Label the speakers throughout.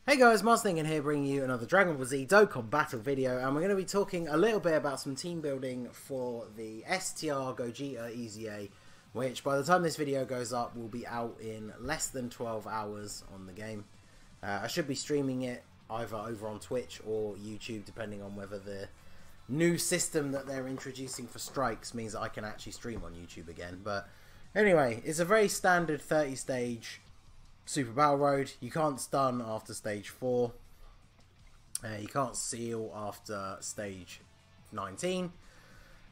Speaker 1: Hey guys, Ningen here bringing you another Dragon Ball Z Dokkan battle video, and we're going to be talking a little bit about some team building for the STR Gogeta EZA, which by the time this video goes up will be out in less than 12 hours on the game. I should be streaming it either over on Twitch or YouTube, depending on whether the new system that they're introducing for strikes means that I can actually stream on YouTube again. But anyway, it's a very standard 30 stage Super Battle Road. You can't stun after stage 4. You can't seal after stage 19.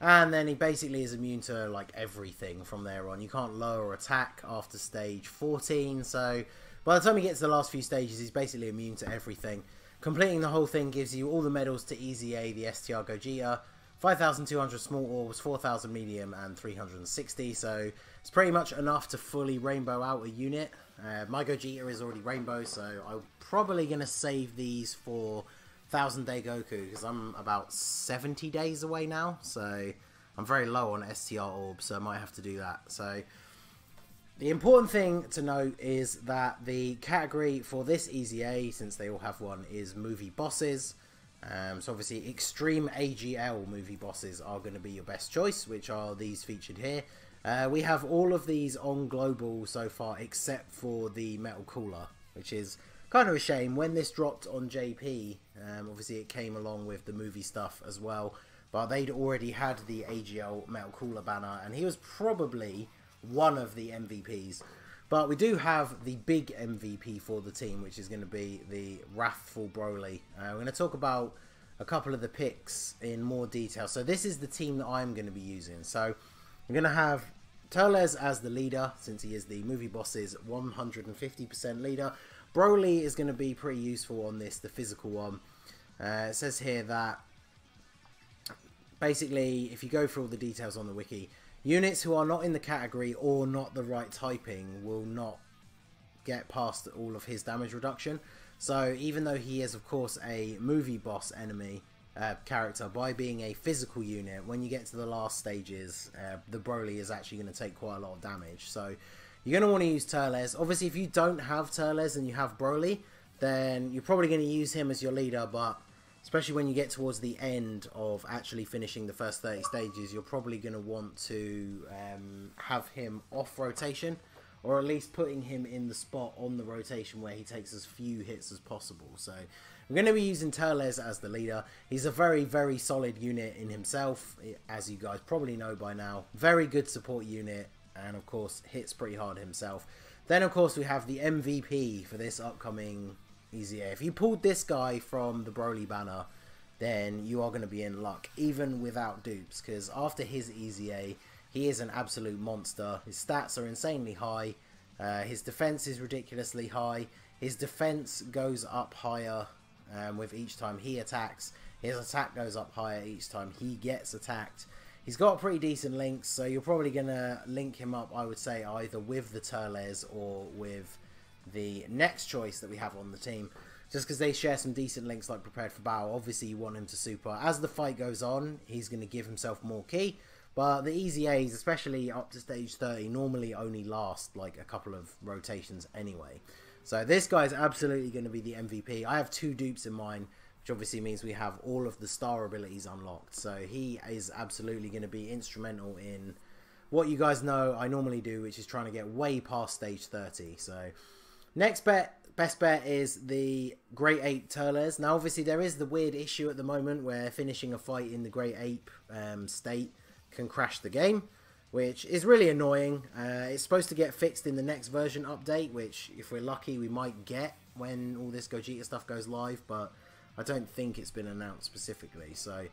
Speaker 1: And then he basically is immune to like everything from there on. You can't lower attack after stage 14. So by the time he gets to the last few stages, he's basically immune to everything. Completing the whole thing gives you all the medals to EZA, the STR Gogeta. 5,200 small orbs, 4,000 medium, and 360. So it's pretty much enough to fully rainbow out a unit. My Gogeta is already rainbow, so I'm probably going to save these for 1000 Day Goku, because I'm about 70 days away now. So I'm very low on STR orbs, so I might have to do that. So the important thing to note is that the category for this EZA, since they all have one, is movie bosses. So obviously extreme AGL movie bosses are going to be your best choice, which are these featured here. We have all of these on global so far except for the metal cooler, which is kind of a shame. When this dropped on JP, obviously it came along with the movie stuff as well, but they'd already had the AGL metal cooler banner, and he was probably one of the MVPs. But we do have the big MVP for the team, which is going to be the Wrathful Broly. We're going to talk about a couple of the picks in more detail. So this is the team that I'm going to be using. So I'm going to have Turles as the leader, since he is the movie boss's 150% leader. Broly is going to be pretty useful on this, the physical one. It says here that basically, if you go through all the details on the wiki, units who are not in the category or not the right typing will not get past all of his damage reduction. So even though he is of course a movie boss enemy character, by being a physical unit, when you get to the last stages, the Broly is actually going to take quite a lot of damage. So you're going to want to use Turles. Obviously if you don't have Turles and you have Broly, then you're probably going to use him as your leader, but especially when you get towards the end of actually finishing the first 30 stages, you're probably going to want to have him off rotation, or at least putting him in the spot on the rotation where he takes as few hits as possible. So we're going to be using Turles as the leader. He's a very, very solid unit in himself, as you guys probably know by now. Very good support unit, and of course hits pretty hard himself. Then of course we have the MVP for this upcoming EZA. If you pulled this guy from the Broly banner, then you are going to be in luck, even without dupes, because after his EZA, he is an absolute monster. His stats are insanely high. His defense is ridiculously high. His defense goes up higher with each time he attacks. His attack goes up higher each time he gets attacked. He's got pretty decent links, so you're probably going to link him up, I would say, either with the Turles or with the next choice that we have on the team, just because they share some decent links like Prepared for Battle. Obviously you want him to super. As the fight goes on, he's going to give himself more ki, but the EZAs, especially up to stage 30, normally only last like a couple of rotations anyway. So this guy is absolutely going to be the MVP. I have 2 dupes in mine, which obviously means we have all of the star abilities unlocked, so he is absolutely going to be instrumental in what you guys know I normally do, which is trying to get way past stage 30. So next best bet is the Great Ape Turles. Now obviously there is the weird issue at the moment where finishing a fight in the Great Ape state can crash the game, which is really annoying. It's supposed to get fixed in the next version update, which if we're lucky we might get when all this Gogeta stuff goes live, but I don't think it's been announced specifically. So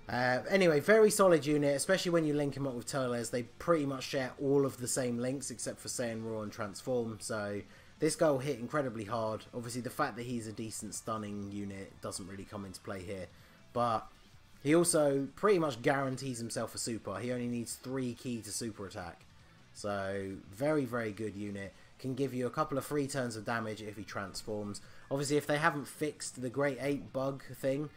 Speaker 1: anyway, very solid unit, especially when you link him up with Turles. They pretty much share all of the same links except for Saiyan Raw and Transform, so this guy will hit incredibly hard. Obviously the fact that he's a decent stunning unit doesn't really come into play here, but he also pretty much guarantees himself a super. He only needs 3 ki to super attack, so very, very good unit. Can give you a couple of free turns of damage if he transforms. Obviously if they haven't fixed the Great Ape bug thing,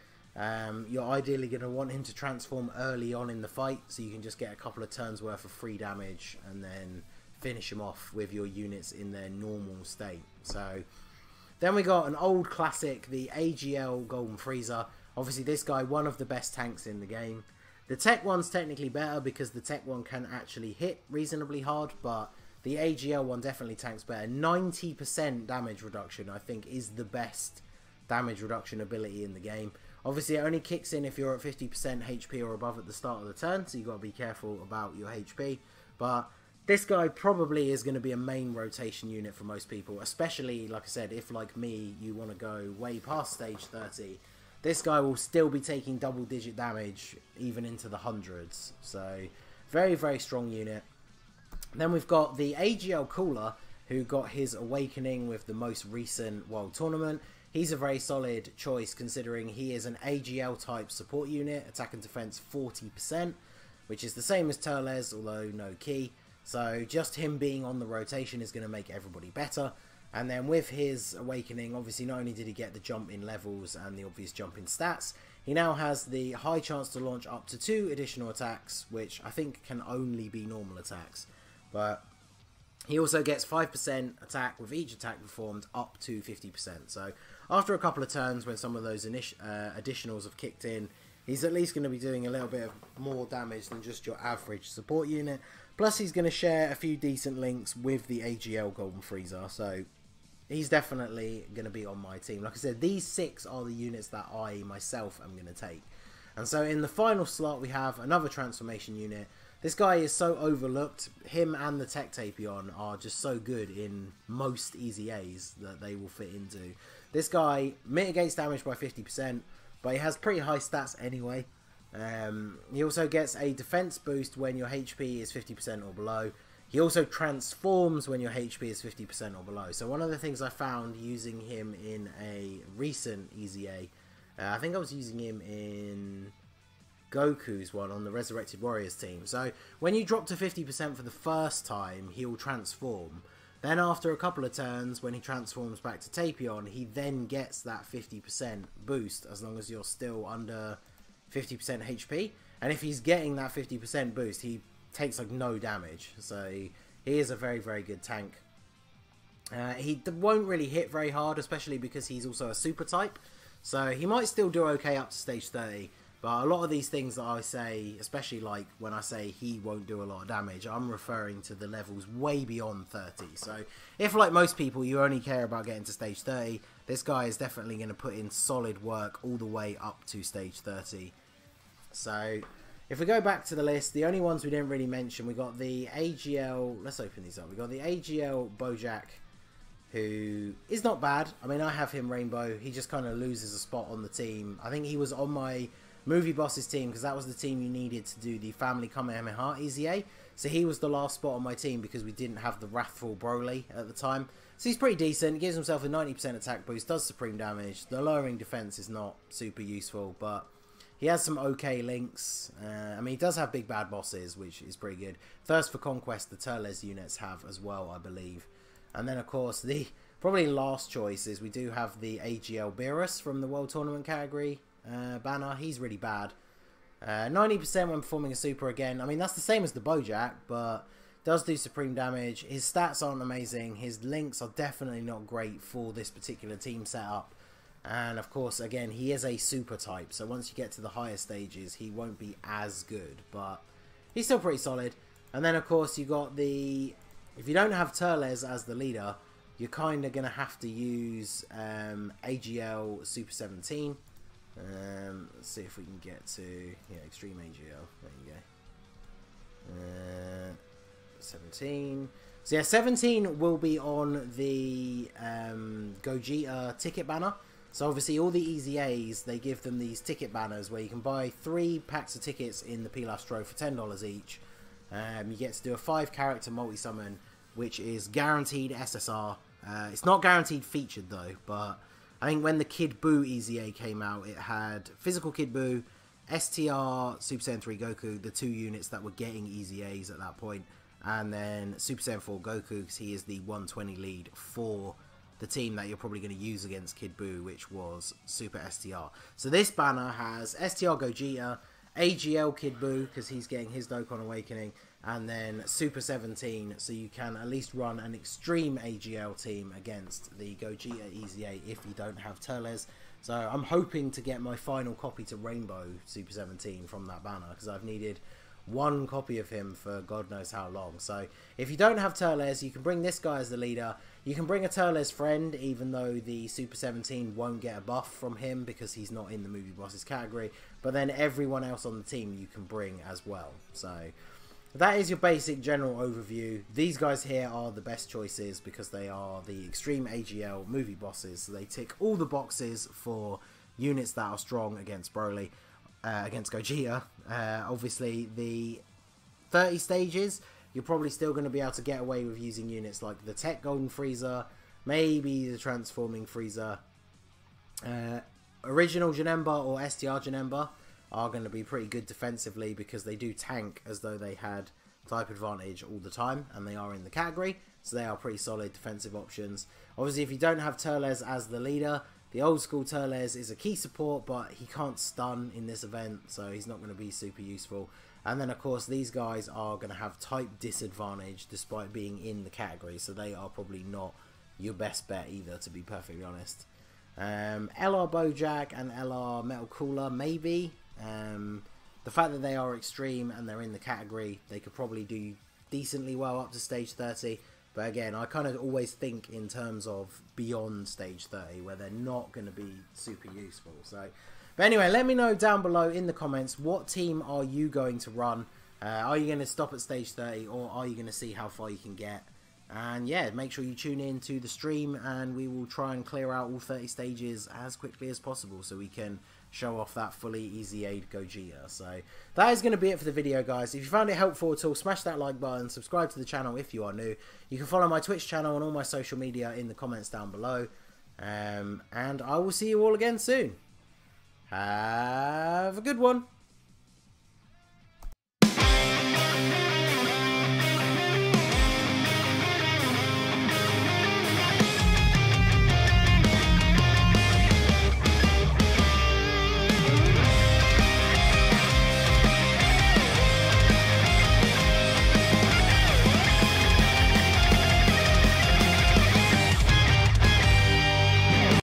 Speaker 1: you're ideally going to want him to transform early on in the fight, so you can just get a couple of turns worth of free damage and then finish him off with your units in their normal state. So Then we got an old classic, the Agl Golden Frieza. Obviously this guy, one of the best tanks in the game. The tech one's technically better because the tech one can actually hit reasonably hard, but the AGL one definitely tanks better. 90% damage reduction, I think, is the best damage reduction ability in the game. Obviously, it only kicks in if you're at 50% HP or above at the start of the turn, so you've got to be careful about your HP. But this guy probably is going to be a main rotation unit for most people, especially, like I said, if, like me, you want to go way past stage 30. This guy will still be taking double-digit damage, even into the hundreds. So, very, very strong unit. Then we've got the AGL Cooler, who got his awakening with the most recent World Tournament. He's a very solid choice considering he is an AGL type support unit, attack and defense 40%, which is the same as Turles, although no key. So just him being on the rotation is going to make everybody better. And then with his awakening, obviously not only did he get the jump in levels and the obvious jump in stats, he now has the high chance to launch up to 2 additional attacks, which I think can only be normal attacks. But he also gets 5% attack with each attack performed up to 50%. So after a couple of turns when some of those additionals have kicked in, he's at least going to be doing a little bit of more damage than just your average support unit. Plus he's going to share a few decent links with the AGL Golden Frieza. So he's definitely going to be on my team. Like I said, these 6 are the units that I myself am going to take. And so in the final slot we have another transformation unit. This guy is so overlooked. Him and the Tech Tapion are just so good in most EZAs that they will fit into. This guy mitigates damage by 50%, but he has pretty high stats anyway. He also gets a defense boost when your HP is 50% or below. He also transforms when your HP is 50% or below. So one of the things I found using him in a recent EZA, I think I was using him in Goku's one on the Resurrected Warriors team. So when you drop to 50% for the first time, he'll transform. Then after a couple of turns, when he transforms back to Tapion, he then gets that 50% boost as long as you're still under 50% HP. And if he's getting that 50% boost, he takes like no damage. So he is a very, very good tank. He won't really hit very hard, especially because he's also a super type. So he might still do okay up to stage 30. But a lot of these things that I say, especially like when I say he won't do a lot of damage, I'm referring to the levels way beyond 30. So if, like most people, you only care about getting to stage 30, this guy is definitely going to put in solid work all the way up to stage 30. So if we go back to the list, the only ones we didn't really mention, we got the AGL, let's open these up. We got the Agl Bojack, who is not bad. I mean, I have him Rainbow. He just kind of loses a spot on the team. I think he was on my Movie Boss's team because that was the team you needed to do the Family Kamehameha EZA. So he was the last spot on my team because we didn't have the Wrathful Broly at the time. So he's pretty decent. He gives himself a 90% attack boost, does supreme damage. The lowering defense is not super useful, but he has some okay links. I mean, he does have big bad bosses, which is pretty good. Thirst for Conquest, the Turles units have as well, I believe. And then, of course, the probably last choice is we do have the AGL Beerus from the World Tournament category banner. He's really bad. 90% when performing a super again. I mean, that's the same as the Bojack, but does do supreme damage. His stats aren't amazing. His links are definitely not great for this particular team setup. And, of course, again, he is a super type. So once you get to the higher stages, he won't be as good. But he's still pretty solid. And then, of course, you got the... If you don't have Turles as the leader, you're kind of going to have to use AGL Super 17. Let's see if we can get to Extreme AGL. There you go. 17. So yeah, 17 will be on the Gogeta ticket banner. So obviously all the EZAs, they give them these ticket banners where you can buy 3 packs of tickets in the Pilastro for $10 each. You get to do a 5-character multi-summon, which is guaranteed SSR. It's not guaranteed featured though, but I think when the Kid Buu EZA came out, it had physical Kid Buu, STR Super Saiyan 3 Goku, the 2 units that were getting EZAs at that point, and then Super Saiyan 4 Goku, because he is the 120 lead for the team that you're probably going to use against Kid Buu, which was Super STR. So this banner has STR Gogeta, AGL Kid Buu, because he's getting his Dokkan Awakening, and then Super 17, so you can at least run an extreme AGL team against the Gogeta EZA if you don't have Turles. So I'm hoping to get my final copy to Rainbow Super 17 from that banner, because I've needed one copy of him for God knows how long. So if you don't have Turles, you can bring this guy as the leader. You can bring a Turles friend, even though the Super 17 won't get a buff from him because he's not in the movie bosses category. But then everyone else on the team you can bring as well. So that is your basic general overview. These guys here are the best choices because they are the extreme AGL movie bosses. So they tick all the boxes for units that are strong against Broly, against Gogeta. Obviously, the 30 stages, you're probably still going to be able to get away with using units like the Tech Golden Frieza, maybe the Transforming Frieza. Original Janemba or STR Janemba are going to be pretty good defensively because they do tank as though they had type advantage all the time, and they are in the category, so they are pretty solid defensive options. Obviously, if you don't have Turles as the leader, the old school Turles is a key support, but he can't stun in this event, so he's not going to be super useful. And then, of course, these guys are going to have type disadvantage despite being in the category, so they are probably not your best bet either, to be perfectly honest. LR Bojack and LR Metal Cooler, maybe. The fact that they are extreme and they're in the category, they could probably do decently well up to stage 30. But again, I kind of always think in terms of beyond stage 30, where they're not going to be super useful. So, but anyway, let me know down below in the comments, what team are you going to run? Are you going to stop at stage 30, or are you going to see how far you can get? And yeah, make sure you tune in to the stream, and we will try and clear out all 30 stages as quickly as possible so we can show off that fully EZA'd Gogeta. So that is going to be it for the video, guys. If you found it helpful at all, smash that like button, subscribe to the channel if you are new. You can follow my Twitch channel and all my social media in the comments down below. And I will see you all again soon. Have a good one.